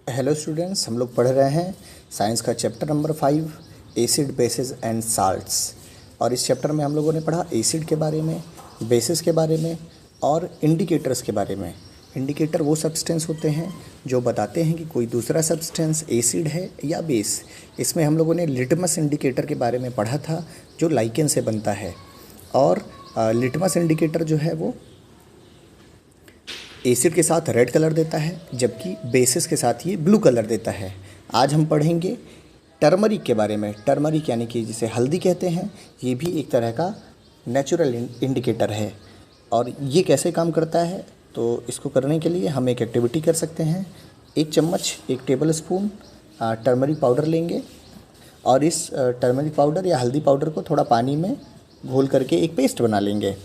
Hello students, हम लोग पढ़ रहे हैं साइंस का chapter number 5 acid basis and salts. और इस चैप्टर में हम लोगों ने पढ़ा एसिड के बारे में, बेसिस के बारे में और इंडिकेटर्स के बारे में। इंडिकेटर वो सब्सटेंस होते हैं जो बताते हैं कि कोई दूसरा सब्सटेंस एसिड है या बेस। इसमें हम लोगों ने लिटमस इंडिकेटर के बारे में पढ़ा था जो लाइकेन से बनता है। और लिटमस इंडिकेटर जो है वो एसिड के साथ रेड कलर देता है, जबकि बेसिस के साथ ये ब्लू कलर देता है। आज हम पढ़ेंगे टर्मरिक के बारे में। टर्मरिक यानी कि जिसे हल्दी कहते हैं, ये भी एक तरह का नेचुरल इंडिकेटर है। और ये कैसे काम करता है, तो इसको करने के लिए हम एक एक्टिविटी कर सकते हैं। 1 चम्मच 1 टेबल स्पून टर्मरिक पाउडर लेंगे और इस टर्मरिक पाउडर या हल्दी पाउडर को थोड़ा पानी में घोल करके एक पेस्ट बना लेंगे।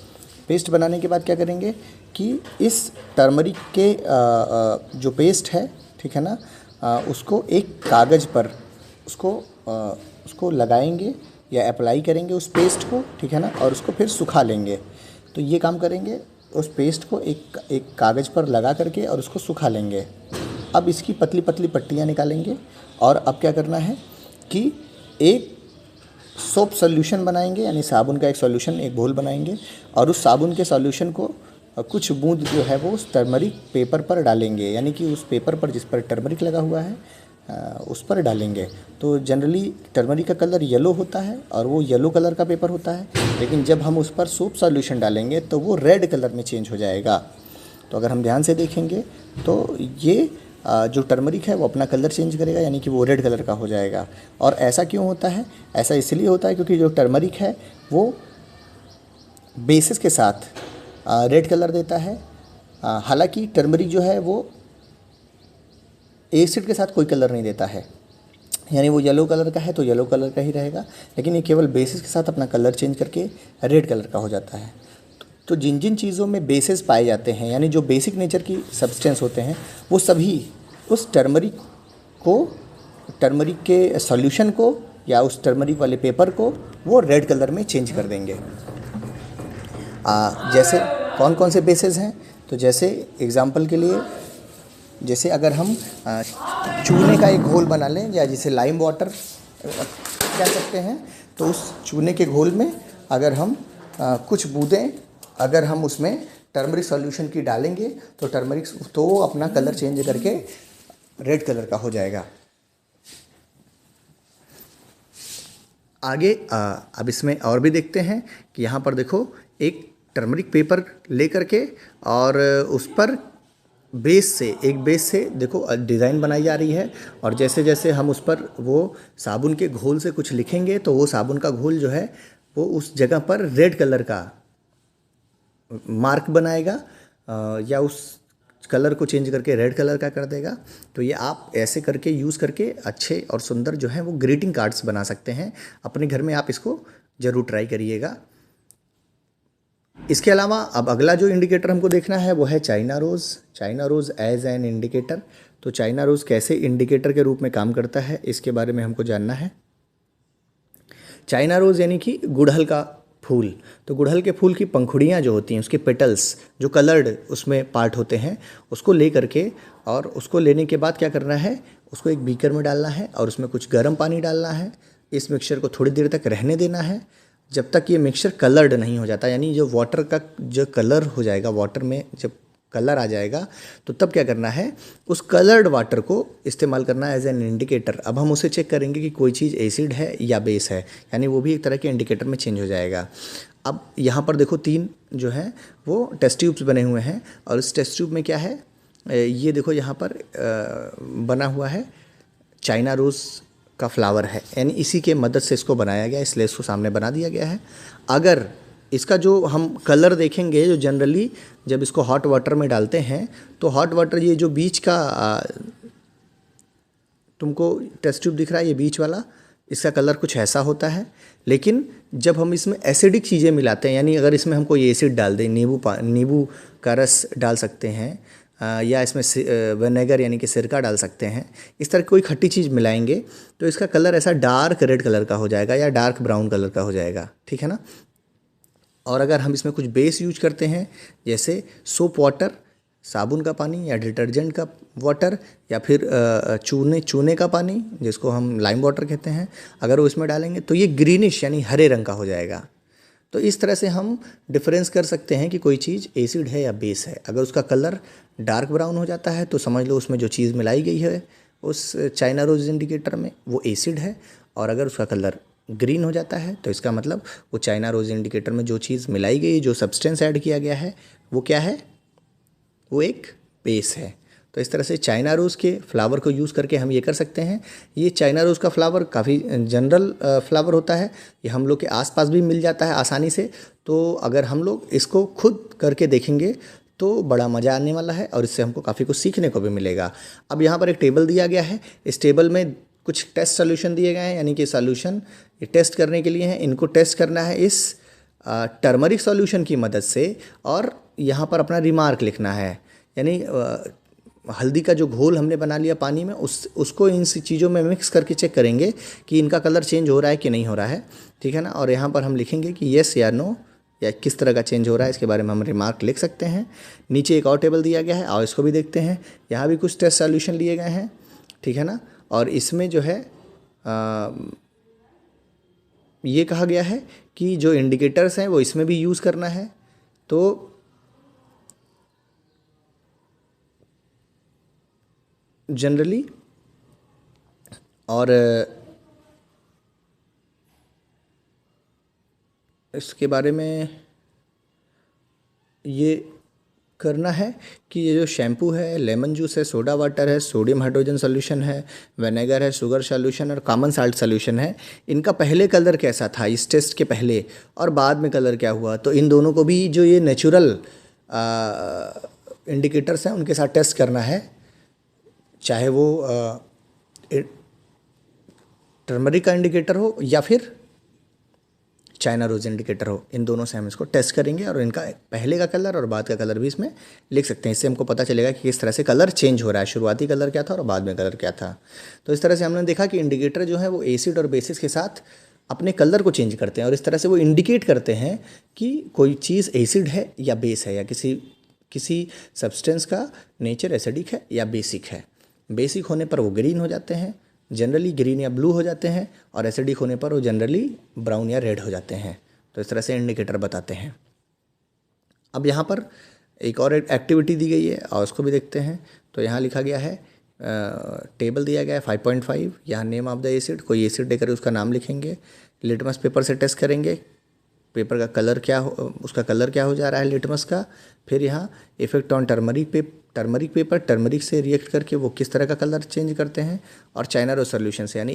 पेस्ट बनाने के बाद क्या करेंगे कि इस टर्मरिक के जो पेस्ट है, ठीक है ना, उसको एक कागज़ पर उसको लगाएंगे या अप्लाई करेंगे उस पेस्ट को, ठीक है ना, और उसको फिर सुखा लेंगे। तो ये काम करेंगे, उस पेस्ट को एक कागज़ पर लगा करके और उसको सुखा लेंगे। अब इसकी पतली पतली पट्टियाँ निकालेंगे और अब क्या करना है कि एक सोप सॉल्यूशन बनाएंगे, यानी साबुन का एक सॉल्यूशन, एक घोल बनाएंगे और उस साबुन के सॉल्यूशन को कुछ बूंद जो है वो उस टर्मरिक पेपर पर डालेंगे, यानी कि उस पेपर पर जिस पर टर्मरिक लगा हुआ है उस पर डालेंगे। तो जनरली टर्मरिक का कलर येलो होता है और वो येलो कलर का पेपर होता है, लेकिन जब हम उस पर सोप सॉल्यूशन डालेंगे तो वो रेड कलर में चेंज हो जाएगा। तो अगर हम ध्यान से देखेंगे तो ये जो टर्मरिक है वो अपना कलर चेंज करेगा, यानी कि वो रेड कलर का हो जाएगा। और ऐसा क्यों होता है? ऐसा इसलिए होता है क्योंकि जो टर्मरिक है वो बेसिस के साथ रेड कलर देता है। हालांकि टर्मरिक जो है वो एसिड के साथ कोई कलर नहीं देता है, यानी वो येलो कलर का है तो येलो कलर का ही रहेगा, लेकिन ये केवल बेसिस के साथ अपना कलर चेंज करके रेड कलर का हो जाता है। तो जिन जिन चीज़ों में बेसिस पाए जाते हैं, यानी जो बेसिक नेचर की सब्सटेंस होते हैं, वो सभी उस टर्मरिक के सॉल्यूशन को या उस टर्मरिक वाले पेपर को वो रेड कलर में चेंज कर देंगे। जैसे कौन कौन से बेसिस हैं, तो जैसे एग्जांपल के लिए, जैसे अगर हम चूने का एक घोल बना लें या जिसे लाइम वाटर कह सकते हैं, तो उस चूने के घोल में अगर हम कुछ बूंदें अगर हम उसमें टर्मरिक सॉल्यूशन की डालेंगे तो टर्मरिक तो वो अपना कलर चेंज करके रेड कलर का हो जाएगा। आगे अब इसमें और भी देखते हैं कि यहाँ पर देखो, एक टर्मरिक पेपर ले करके और उस पर बेस से देखो डिज़ाइन बनाई जा रही है। और जैसे जैसे हम उस पर वो साबुन के घोल से कुछ लिखेंगे तो वो साबुन का घोल जो है वो उस जगह पर रेड कलर का मार्क बनाएगा या उस कलर को चेंज करके रेड कलर का कर देगा। तो ये आप ऐसे करके यूज़ करके अच्छे और सुंदर जो है वो ग्रीटिंग कार्ड्स बना सकते हैं। अपने घर में आप इसको ज़रूर ट्राई करिएगा। इसके अलावा अब अगला जो इंडिकेटर हमको देखना है वो है China rose as an indicator. तो चाइना रोज़ कैसे इंडिकेटर के रूप में काम करता है, इसके बारे में हमको जानना है। चाइना रोज़ यानी कि गुड़हल का फूल। तो गुड़हल के फूल की पंखुड़ियाँ जो होती हैं, उसके पेटल्स जो कलर्ड उसमें पार्ट होते हैं, उसको ले करके और उसको लेने के बाद क्या करना है, उसको एक बीकर में डालना है और उसमें कुछ गर्म पानी डालना है। इस मिक्सचर को थोड़ी देर तक रहने देना है जब तक ये मिक्सचर कलर्ड नहीं हो जाता, यानी जो वाटर का जो कलर हो जाएगा, वाटर में जब कलर आ जाएगा तो तब क्या करना है, उस कलर्ड वाटर को इस्तेमाल करना है एज एन इंडिकेटर। अब हम उसे चेक करेंगे कि कोई चीज़ एसिड है या बेस है, यानी वो भी एक तरह के इंडिकेटर में चेंज हो जाएगा। अब यहाँ पर देखो 3 जो है वो टेस्ट ट्यूब्स बने हुए हैं और इस टेस्ट ट्यूब में क्या है, ये देखो यहाँ पर बना हुआ है चाइना रोज़ का फ्लावर है, यानी इसी के मदद से इसको बनाया गया, इसलिए इसको सामने बना दिया गया है। अगर इसका जो हम कलर देखेंगे, जो जनरली जब इसको हॉट वाटर में डालते हैं तो हॉट वाटर, ये जो बीच का तुमको टेस्ट ट्यूब दिख रहा है, ये बीच वाला, इसका कलर कुछ ऐसा होता है। लेकिन जब हम इसमें एसिडिक चीज़ें मिलाते हैं, यानी अगर इसमें हम कोई एसिड डाल दें, नींबू का रस डाल सकते हैं या इसमें विनेगर यानी कि सिरका डाल सकते हैं, इस तरह कोई खट्टी चीज़ मिलाएंगे तो इसका कलर ऐसा डार्क रेड कलर का हो जाएगा या डार्क ब्राउन कलर का हो जाएगा, ठीक है ना। और अगर हम इसमें कुछ बेस यूज करते हैं, जैसे सोप वाटर साबुन का पानी या डिटर्जेंट का वाटर या फिर चूने का पानी जिसको हम लाइम वाटर कहते हैं, अगर वो इसमें डालेंगे तो ये ग्रीनिश यानी हरे रंग का हो जाएगा। तो इस तरह से हम डिफरेंस कर सकते हैं कि कोई चीज़ एसिड है या बेस है। अगर उसका कलर डार्क ब्राउन हो जाता है तो समझ लो उसमें जो चीज़ मिलाई गई है उस चाइना रोज इंडिकेटर में वो एसिड है, और अगर उसका कलर ग्रीन हो जाता है तो इसका मतलब वो चाइना रोज इंडिकेटर में जो चीज़ मिलाई गई, जो सब्सटेंस ऐड किया गया है वो क्या है, वो एक बेस है। तो इस तरह से चाइना रोज़ के फ्लावर को यूज़ करके हम ये कर सकते हैं। ये चाइना रोज़ का फ्लावर काफ़ी जनरल फ्लावर होता है, ये हम लोग के आसपास भी मिल जाता है आसानी से। तो अगर हम लोग इसको खुद करके देखेंगे तो बड़ा मज़ा आने वाला है और इससे हमको काफ़ी कुछ सीखने को भी मिलेगा। अब यहाँ पर एक टेबल दिया गया है, इस टेबल में कुछ टेस्ट सोल्यूशन दिए गए हैं, यानी कि सोल्यूशन ये टेस्ट करने के लिए हैं। इनको टेस्ट करना है इस टर्मरिक सॉल्यूशन की मदद से, और यहाँ पर अपना रिमार्क लिखना है। यानी हल्दी का जो घोल हमने बना लिया पानी में, उसको इन चीज़ों में मिक्स करके चेक करेंगे कि इनका कलर चेंज हो रहा है कि नहीं हो रहा है, ठीक है ना। और यहाँ पर हम लिखेंगे कि येस या नो, या किस तरह का चेंज हो रहा है इसके बारे में हम रिमार्क लिख सकते हैं। नीचे एक और टेबल दिया गया है और इसको भी देखते हैं। यहाँ भी कुछ टेस्ट सॉल्यूशन लिए गए हैं, ठीक है ना। और इसमें जो है ये कहा गया है कि जो इंडिकेटर्स हैं वो इसमें भी यूज़ करना है। तो जनरली और इसके बारे में ये करना है कि ये जो शैम्पू है, लेमन जूस है, सोडा वाटर है, सोडियम हाइड्रोजन सॉल्यूशन है, विनेगर है, शुगर सॉल्यूशन और कॉमन साल्ट सॉल्यूशन है, इनका पहले कलर कैसा था इस टेस्ट के पहले और बाद में कलर क्या हुआ। तो इन दोनों को भी जो ये नेचुरल इंडिकेटर्स हैं उनके साथ टेस्ट करना है, चाहे वो टर्मरिक का इंडिकेटर हो या फिर चाइना रोज इंडिकेटर हो। इन दोनों से हम इसको टेस्ट करेंगे और इनका पहले का कलर और बाद का कलर भी इसमें लिख सकते हैं। इससे हमको पता चलेगा कि किस तरह से कलर चेंज हो रहा है, शुरुआती कलर क्या था और बाद में कलर क्या था। तो इस तरह से हमने देखा कि इंडिकेटर जो है वो एसिड और बेसिस के साथ अपने कलर को चेंज करते हैं और इस तरह से वो इंडिकेट करते हैं कि कोई चीज़ एसिड है या बेस है, या किसी सब्सटेंस का नेचर एसिडिक है या बेसिक है। बेसिक होने पर वो ग्रीन हो जाते हैं, जनरली ग्रीन या ब्लू हो जाते हैं, और एसिडिक होने पर वो जनरली ब्राउन या रेड हो जाते हैं। तो इस तरह से इंडिकेटर बताते हैं। अब यहाँ पर एक और एक्टिविटी दी गई है और उसको भी देखते हैं। तो यहाँ लिखा गया है, टेबल दिया गया है 5.5, यहाँ नेम ऑफ द एसिड, कोई एसिड देकर उसका नाम लिखेंगे, लिटमस पेपर से टेस्ट करेंगे पेपर का कलर क्या हो, उसका कलर क्या हो जा रहा है लिटमस का। फिर यहाँ effect on turmeric paper, turmeric से रिएक्ट करके वो किस तरह का कलर चेंज करते हैं, और चाइना रोज सॉल्यूशन से, यानी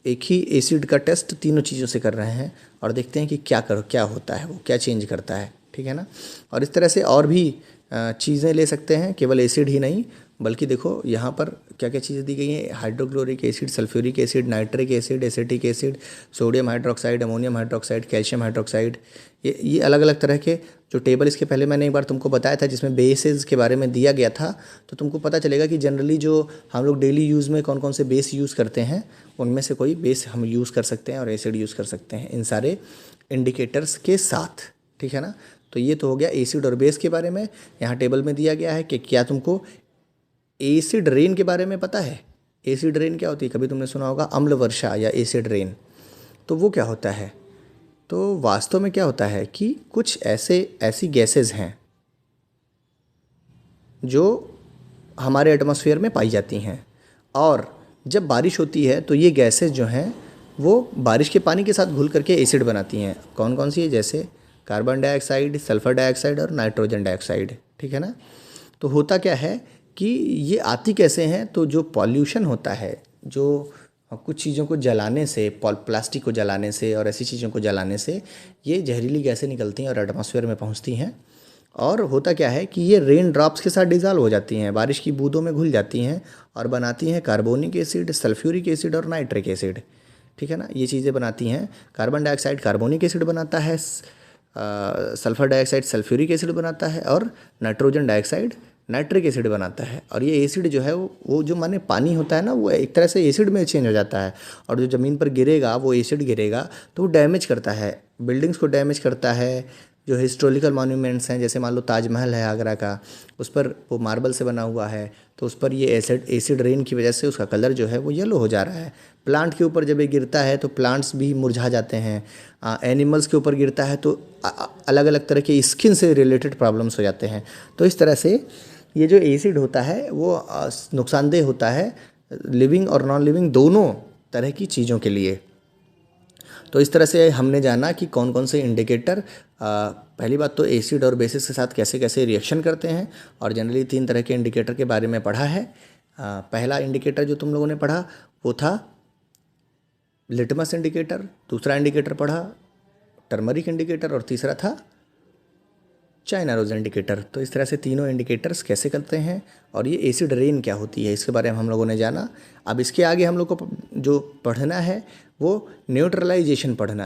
एक ही एसिड का टेस्ट तीनों चीज़ों से कर रहे हैं और देखते हैं कि क्या होता है, वो क्या चेंज करता है, ठीक है ना। और इस तरह से और भी चीज़ें ले सकते हैं, केवल एसिड ही नहीं बल्कि देखो यहाँ पर क्या क्या चीज़ें दी गई हैं, hydrochloric acid, sulphuric acid, nitric acid, acetic acid, sodium hydroxide, ammonium hydroxide, calcium hydroxide, ये अलग अलग तरह के जो टेबल इसके पहले मैंने एक बार तुमको बताया था जिसमें बेसेस के बारे में दिया गया था। तो तुमको पता चलेगा कि जनरली जो हम लोग डेली यूज़ में कौन कौन से बेस यूज़ करते हैं उनमें से कोई बेस हम यूज़ कर सकते हैं और एसिड यूज़ कर सकते हैं इन सारे इंडिकेटर्स के साथ, ठीक है ना। तो ये तो हो गया एसिड और बेस के बारे में। यहाँ टेबल में दिया गया है कि क्या तुमको एसिड रेन के बारे में पता है। एसिड रेन क्या होती है, कभी तुमने सुना होगा अम्ल वर्षा या एसिड रेन। तो वो क्या होता है, तो वास्तव में क्या होता है कि कुछ ऐसी गैसेस हैं जो हमारे एटमॉस्फेयर में पाई जाती हैं, और जब बारिश होती है तो ये गैसेस जो हैं वो बारिश के पानी के साथ घुल करके एसिड बनाती हैं। कौन कौन सी है, जैसे कार्बन डाइऑक्साइड, सल्फ़र डाइऑक्साइड और नाइट्रोजन डाइऑक्साइड, ठीक है ना। तो होता क्या है कि ये आती कैसे हैं, तो जो पॉल्यूशन होता है, जो कुछ चीज़ों को जलाने से, प्लास्टिक को जलाने से और ऐसी चीज़ों को जलाने से ये जहरीली गैसें निकलती हैं और एटमॉस्फेयर में पहुंचती हैं। और होता क्या है कि ये रेन ड्रॉप्स के साथ डिज़ॉल्व हो जाती हैं, बारिश की बूंदों में घुल जाती हैं और बनाती हैं कार्बोनिक एसिड, सल्फ्यूरिक एसिड और नाइट्रिक एसिड, ठीक है ना। ये चीज़ें बनाती हैं। कार्बन डाइऑक्साइड कार्बोनिक एसिड बनाता है, सल्फ़र डाइऑक्साइड सल्फ्यूरिक एसिड बनाता है और नाइट्रोजन डाइऑक्साइड नाइट्रिक एसिड बनाता है। और ये एसिड जो है वो जो माने पानी होता है ना, वो एक तरह से एसिड में चेंज हो जाता है, और जो ज़मीन पर गिरेगा वो एसिड गिरेगा तो वो डैमेज करता है, बिल्डिंग्स को डैमेज करता है, जो हिस्टोरिकल मॉन्यूमेंट्स हैं, जैसे मान लो ताजमहल है आगरा का, उस पर वो मार्बल से बना हुआ है, तो उस पर ये एसिड रेन की वजह से उसका कलर जो है वो येलो हो जा रहा है। प्लांट के ऊपर जब ये गिरता है तो प्लांट्स भी मुरझा जाते हैं। एनिमल्स के ऊपर गिरता है तो अलग अलग तरह के स्किन से रिलेटेड प्रॉब्लम्स हो जाते हैं। तो इस तरह से ये जो एसिड होता है वो नुकसानदेह होता है लिविंग और नॉन लिविंग दोनों तरह की चीज़ों के लिए। तो इस तरह से हमने जाना कि कौन कौन से इंडिकेटर पहली बात तो एसिड और बेसिस के साथ कैसे कैसे रिएक्शन करते हैं, और जनरली 3 तरह के इंडिकेटर के बारे में पढ़ा है। पहला इंडिकेटर जो तुम लोगों ने पढ़ा वो था लिटमस इंडिकेटर, दूसरा इंडिकेटर पढ़ा टर्मरिक इंडिकेटर, और तीसरा था चाइना रोज इंडिकेटर। तो इस तरह से तीनों इंडिकेटर्स कैसे करते हैं और ये एसिड रेन क्या होती है इसके बारे में हम लोगों ने जाना। अब इसके आगे हम लोग को जो पढ़ना है वो न्यूट्रलाइजेशन पढ़ना।